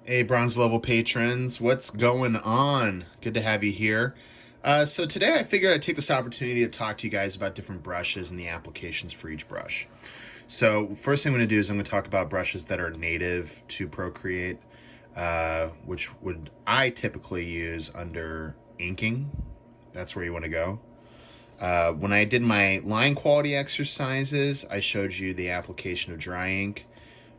Hey, bronze level patrons, what's going on? Good to have you here. So today I figured I'd take this opportunity to talk to you guys about different brushes and the applications for each brush. So first thing I'm going to do is I'm going to talk about brushes that are native to Procreate, which would I typically use under inking. That's where you want to go. When I did my line quality exercises, I showed you the application of dry ink.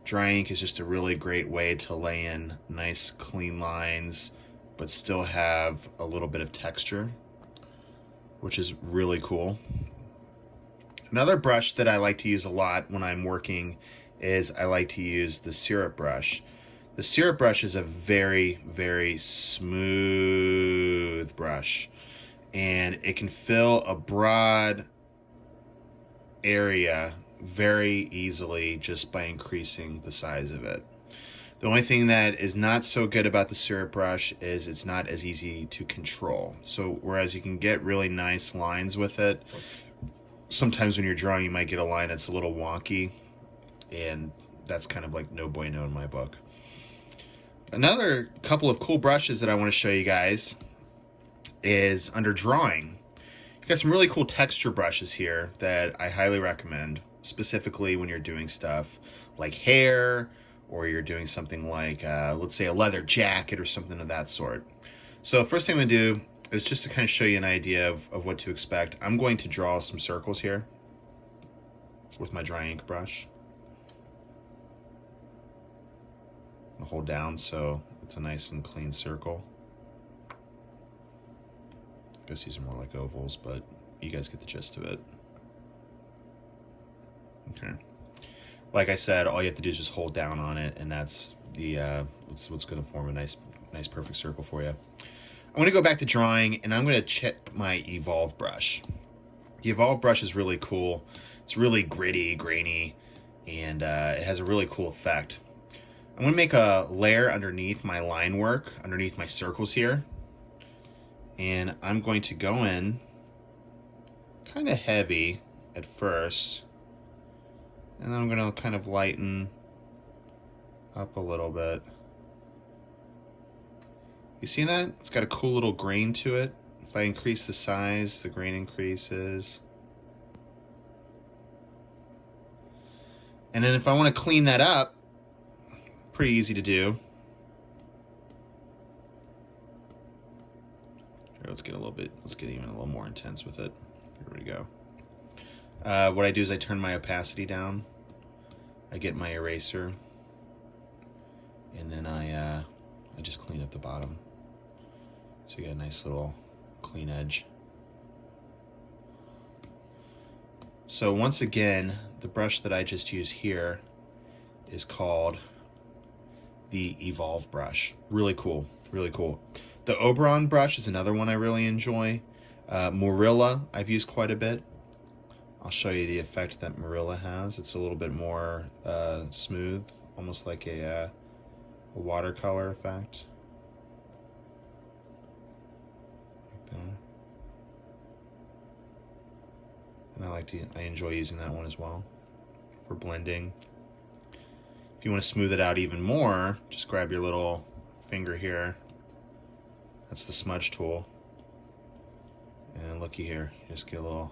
Dry ink is just a really great way to lay in nice clean lines, but still have a little bit of texture, which is really cool. Another brush that I like to use a lot when I'm working is I like to use the syrup brush. The syrup brush is a very, very smooth brush, and it can fill a broad area very easily just by increasing the size of it. The only thing that is not so good about the syrup brush is it's not as easy to control. So whereas you can get really nice lines with it, sometimes when you're drawing you might get a line that's a little wonky, and that's kind of like no bueno in my book. Another couple of cool brushes that I want to show you guys is under drawing. You got some really cool texture brushes here that I highly recommend, specifically when you're doing stuff like hair, or you're doing something like, let's say, a leather jacket or something of that sort. So first thing I'm going to do is just to kind of show you an idea of what to expect. I'm going to draw some circles here with my dry ink brush. I'll hold down so it's a nice and clean circle. I guess these are more like ovals, but you guys get the gist of it. Okay. Like I said, all you have to do is just hold down on it, and that's the what's going to form a nice perfect circle for you. I'm going to go back to drawing, and I'm going to check my Evolve brush. The Evolve brush is really cool. It's really gritty, grainy, and it has a really cool effect. I'm going to make a layer underneath my line work, underneath my circles here, and I'm going to go in kind of heavy at first, and then I'm going to kind of lighten up a little bit. You see that? It's got a cool little grain to it. If I increase the size, the grain increases. And then if I want to clean that up, pretty easy to do. Here, let's get even a little more intense with it. Here we go. What I do is I turn my opacity down. I get my eraser, and then I just clean up the bottom. So you get a nice little clean edge. So once again, the brush that I just used here is called the Evolve brush. Really cool, really cool. The Oberon brush is another one I really enjoy. Morilla I've used quite a bit. I'll show you the effect that Morilla has. It's a little bit more smooth, almost like a watercolor effect. Like that. And I enjoy using that one as well for blending. If you want to smooth it out even more, just grab your little finger here. That's the smudge tool. And looky here, you just get a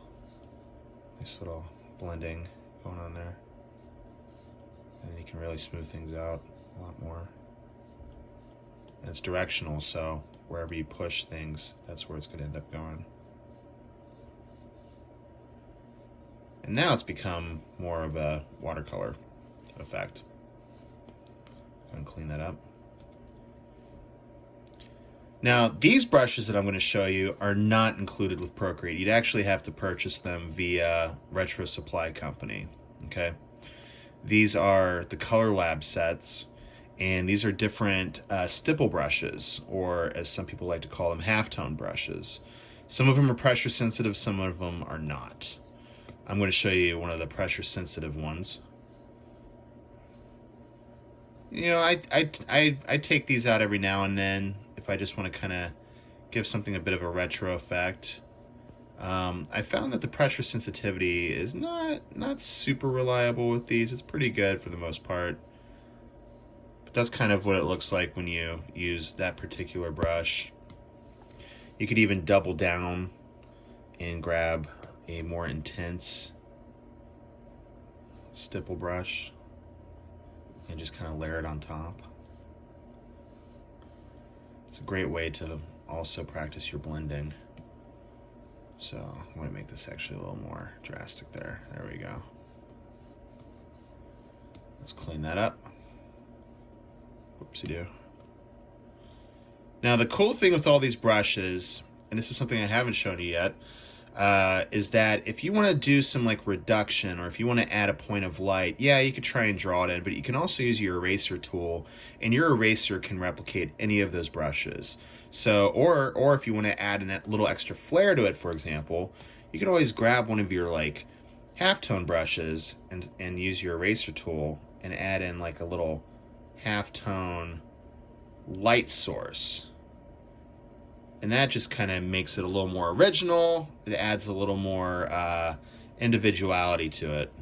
nice little blending going on there. And you can really smooth things out a lot more. And it's directional, so wherever you push things, that's where it's going to end up going. And now it's become more of a watercolor effect. Go and clean that up. Now, these brushes that I'm going to show you are not included with Procreate. You'd actually have to purchase them via Retro Supply Company, okay? These are the Color Lab sets, and these are different stipple brushes, or as some people like to call them, halftone brushes. Some of them are pressure sensitive, some of them are not. I'm going to show you one of the pressure sensitive ones. You know, I take these out every now and then if I just want to kind of give something a bit of a retro effect. I found that the pressure sensitivity is not super reliable with these. It's pretty good for the most part. But that's kind of what it looks like when you use that particular brush. You could even double down and grab a more intense stipple brush and just kind of layer it on top. It's a great way to also practice your blending. So I'm going to make this actually a little more drastic there. There we go. Let's clean that up. Whoopsie-doo. Now the cool thing with all these brushes, and this is something I haven't shown you yet, is that if you want to do some like reduction, or if you want to add a point of light, yeah, you could try and draw it in, but you can also use your eraser tool, and your eraser can replicate any of those brushes. So, or if you want to add a little extra flair to it, for example, you can always grab one of your like halftone brushes and use your eraser tool and add in like a little halftone light source. And that just kind of makes it a little more original. It adds a little more individuality to it.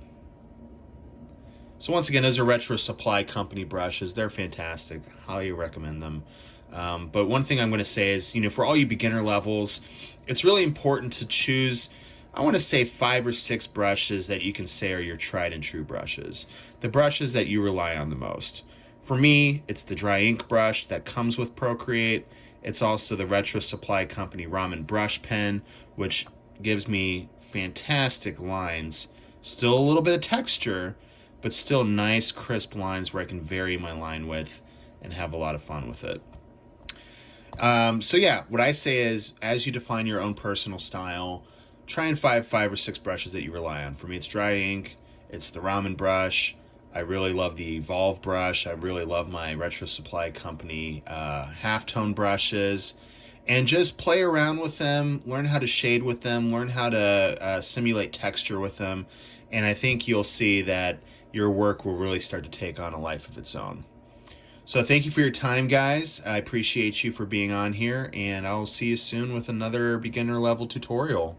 So once again, those are Retro Supply Company brushes. They're fantastic. Highly recommend them. But one thing I'm going to say is, for all you beginner levels, it's really important to choose, I want to say 5 or 6 brushes that you can say are your tried and true brushes. The brushes that you rely on the most. For me, it's the dry ink brush that comes with Procreate. It's also the Retro Supply Company Ramen brush pen, which gives me fantastic lines. Still a little bit of texture, but still nice, crisp lines where I can vary my line width and have a lot of fun with it. So yeah, what I say is, as you define your own personal style, try and find 5 or 6 brushes that you rely on. For me, it's dry ink, it's the Ramen brush. I really love the Evolve brush. I really love my Retro Supply Company halftone brushes. And just play around with them, learn how to shade with them, learn how to simulate texture with them. And I think you'll see that your work will really start to take on a life of its own. So thank you for your time, guys. I appreciate you for being on here, and I'll see you soon with another beginner level tutorial.